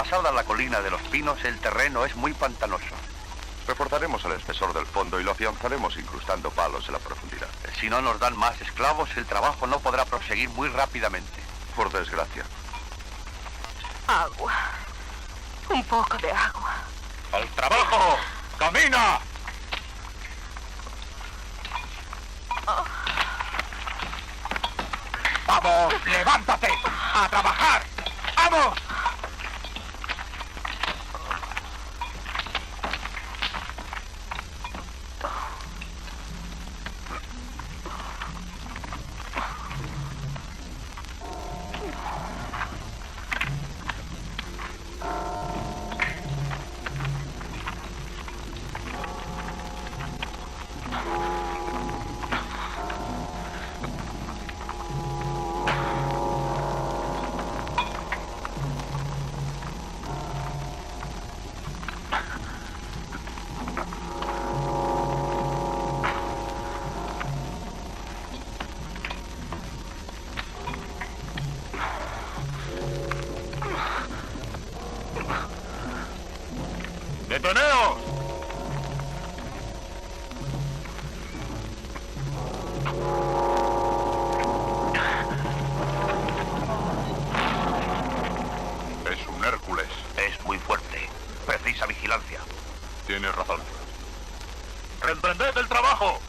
pasada la colina de los pinos, el terreno es muy pantanoso. Reforzaremos el espesor del fondo y lo afianzaremos incrustando palos en la profundidad. Si no nos dan más esclavos, el trabajo no podrá proseguir muy rápidamente. Por desgracia. Agua. Un poco de agua. ¡Al trabajo! ¡Camina! ¡Vamos! ¡Levántate! ¡A trabajar! ¡Vamos! ¡Deteneos! Es un Hércules. Es muy fuerte. Precisa vigilancia. Tienes razón. ¡Reemprended el trabajo!